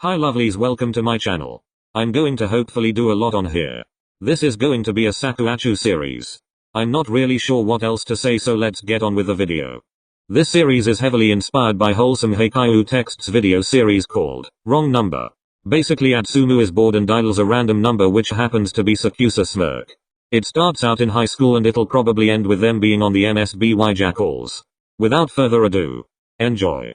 Hi lovelies, welcome to my channel. I'm going to hopefully do a lot on here. This is going to be a SakuAtsu series. I'm not really sure what else to say, so let's get on with the video. This series is heavily inspired by wholesome Haikyuu texts video series called Wrong Number. Basically Atsumu is bored and dials a random number which happens to be SakuAtsu smirk. It starts out in high school and it'll probably end with them being on the MSBY jackals. Without further ado, enjoy.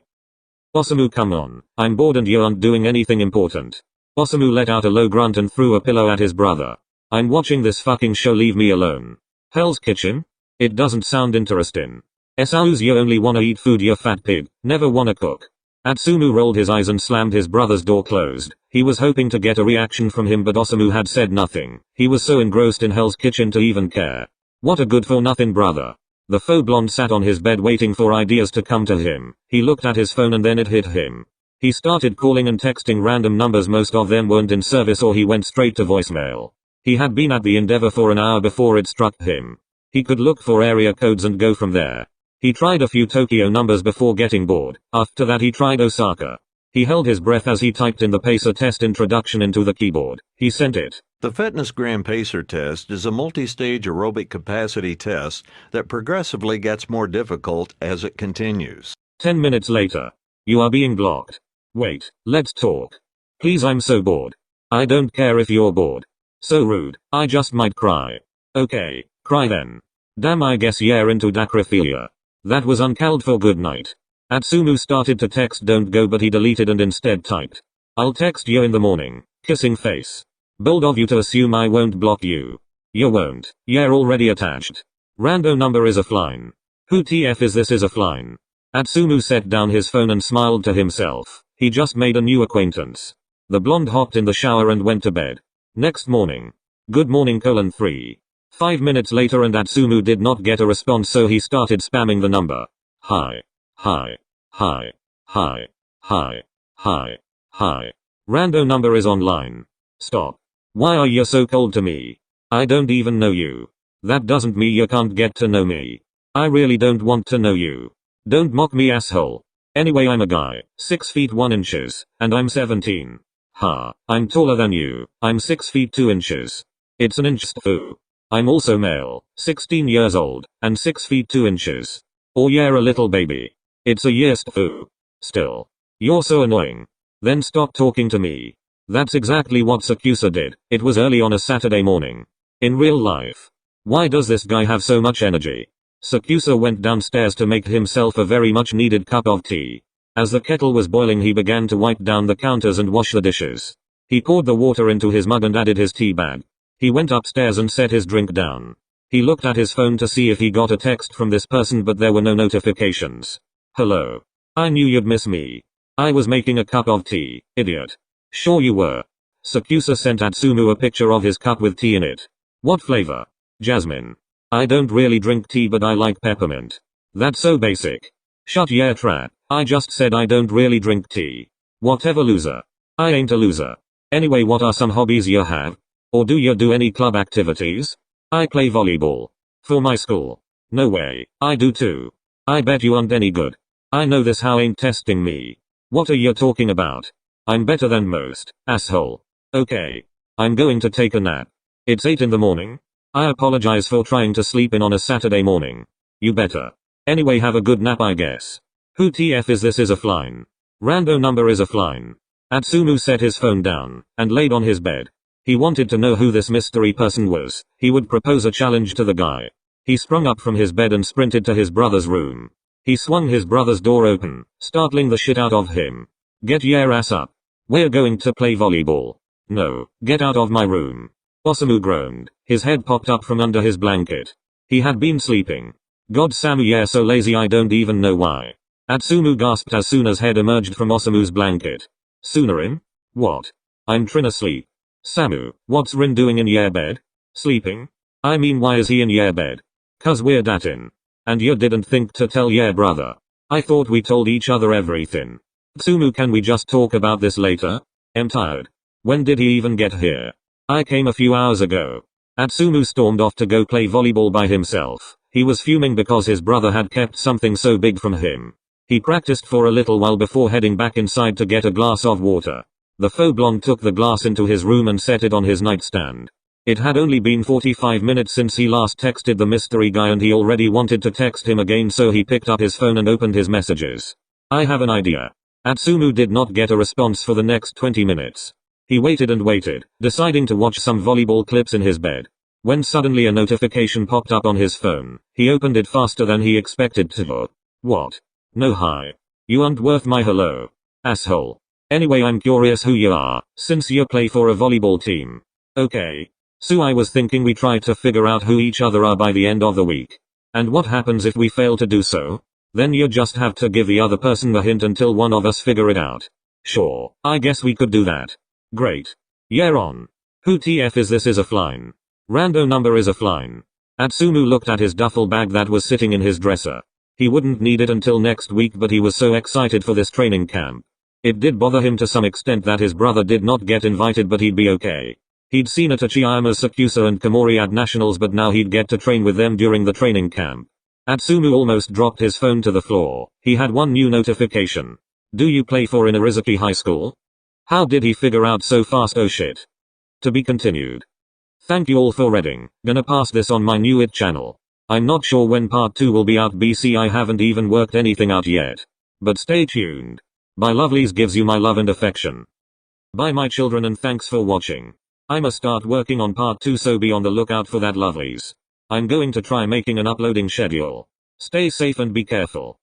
Osamu, come on, I'm bored and you aren't doing anything important. Osamu let out a low grunt and threw a pillow at his brother. I'm watching this fucking show, leave me alone. Hell's Kitchen? It doesn't sound interesting. Esau's, you only wanna eat food, you fat pig, never wanna cook. Atsumu rolled his eyes and slammed his brother's door closed. He was hoping to get a reaction from him, but Osamu had said nothing. He was so engrossed in Hell's Kitchen to even care. What a good for nothing brother. The faux blonde sat on his bed waiting for ideas to come to him. He looked at his phone and then it hit him. He started calling and texting random numbers, most of them weren't in service or he went straight to voicemail. He had been at the endeavor for an hour before it struck him. He could look for area codes and go from there. He tried a few Tokyo numbers before getting bored. After that he tried Osaka. He held his breath as he typed in the Pacer test introduction into the keyboard. He sent it. The Fitness Gram Pacer test is a multi-stage aerobic capacity test that progressively gets more difficult as it continues. 10 minutes later. You are being blocked. Wait, let's talk. Please, I'm so bored. I don't care if you're bored. So rude, I just might cry. Okay, cry then. Damn, I guess you're into dacrophilia. That was uncalled for, good night. Atsumu started to text don't go, but he deleted and instead typed, I'll text you in the morning, kissing face. Bold of you to assume I won't block you. You won't, you're already attached. Rando number is offline. Who TF is this is offline? Atsumu set down his phone and smiled to himself. He just made a new acquaintance. The blonde hopped in the shower and went to bed. Next morning. Good morning, 3. 5 minutes later and Atsumu did not get a response, so he started spamming the number. Hi. Hi. Hi. Hi. Hi. Hi. Hi. Rando number is online. Stop. Why are you so cold to me? I don't even know you. That doesn't mean you can't get to know me. I really don't want to know you. Don't mock me, asshole. Anyway, I'm a guy, 6 feet 1 inches, and I'm 17. Ha, I'm taller than you, I'm 6 feet 2 inches. It's an inch stu. I'm also male, 16 years old, and 6 feet 2 inches. Or you're a little baby. It's a year stu. Still. You're so annoying. Then stop talking to me. That's exactly what SakuAtsu did. It was early on a Saturday morning. In real life. Why does this guy have so much energy? SakuAtsu went downstairs to make himself a very much needed cup of tea. As the kettle was boiling, he began to wipe down the counters and wash the dishes. He poured the water into his mug and added his tea bag. He went upstairs and set his drink down. He looked at his phone to see if he got a text from this person, but there were no notifications. Hello. I knew you'd miss me. I was making a cup of tea, idiot. Sure you were. SakuAtsu sent Atsumu a picture of his cup with tea in it. What flavor? Jasmine. I don't really drink tea, but I like peppermint. That's so basic. Shut your trap. I just said I don't really drink tea. Whatever, loser. I ain't a loser. Anyway, what are some hobbies you have? Or do you do any club activities? I play volleyball. For my school. No way, I do too. I bet you aren't any good. I know this, how ain't testing me. What are you talking about? I'm better than most, asshole. Okay. I'm going to take a nap. It's 8 in the morning. I apologize for trying to sleep in on a Saturday morning. You better. Anyway, have a good nap, I guess. Who TF is this is offline? Rando number is offline. Atsumu set his phone down and laid on his bed. He wanted to know who this mystery person was. He would propose a challenge to the guy. He sprung up from his bed and sprinted to his brother's room. He swung his brother's door open, startling the shit out of him. Get your ass up. We're going to play volleyball. No, get out of my room. Osamu groaned. His head popped up from under his blanket. He had been sleeping. God, Samu, you're so lazy, I don't even know why. Atsumu gasped as soon as head emerged from Osamu's blanket. Soonerin? What? I'm trin asleep. Samu, what's Rin doing in your bed? Sleeping? I mean, why is he in your bed? 'Cause we're datin'. And you didn't think to tell your brother. I thought we told each other everything. Atsumu, can we just talk about this later? I'm tired. When did he even get here? I came a few hours ago. Atsumu stormed off to go play volleyball by himself. He was fuming because his brother had kept something so big from him. He practiced for a little while before heading back inside to get a glass of water. The faux blonde took the glass into his room and set it on his nightstand. It had only been 45 minutes since he last texted the mystery guy and he already wanted to text him again, so he picked up his phone and opened his messages. I have an idea. Atsumu did not get a response for the next 20 minutes. He waited and waited, deciding to watch some volleyball clips in his bed. When suddenly a notification popped up on his phone, he opened it faster than he expected to. What? No, hi. You aren't worth my hello. Asshole. Anyway, I'm curious who you are, since you play for a volleyball team. Okay. So I was thinking we try to figure out who each other are by the end of the week. And what happens if we fail to do so? Then you just have to give the other person a hint until one of us figure it out. Sure, I guess we could do that. Great. Yeah, on. Who TF is this? Is a fline. Rando number is a fline. Atsumu looked at his duffel bag that was sitting in his dresser. He wouldn't need it until next week, but he was so excited for this training camp. It did bother him to some extent that his brother did not get invited, but he'd be okay. He'd seen Tachiyama's SakuAtsu and Komori at nationals, but now he'd get to train with them during the training camp. Atsumu almost dropped his phone to the floor. He had one new notification. Do you play for Inarizuki High School? How did he figure out so fast? Oh shit. To be continued. Thank you all for reading. Gonna pass this on my new channel. I'm not sure when part 2 will be out, BC. I haven't even worked anything out yet. But stay tuned. Bye lovelies, gives you my love and affection. Bye my children, and thanks for watching. I'ma start working on part 2, so be on the lookout for that lovelies. I'm going to try making an uploading schedule. Stay safe and be careful.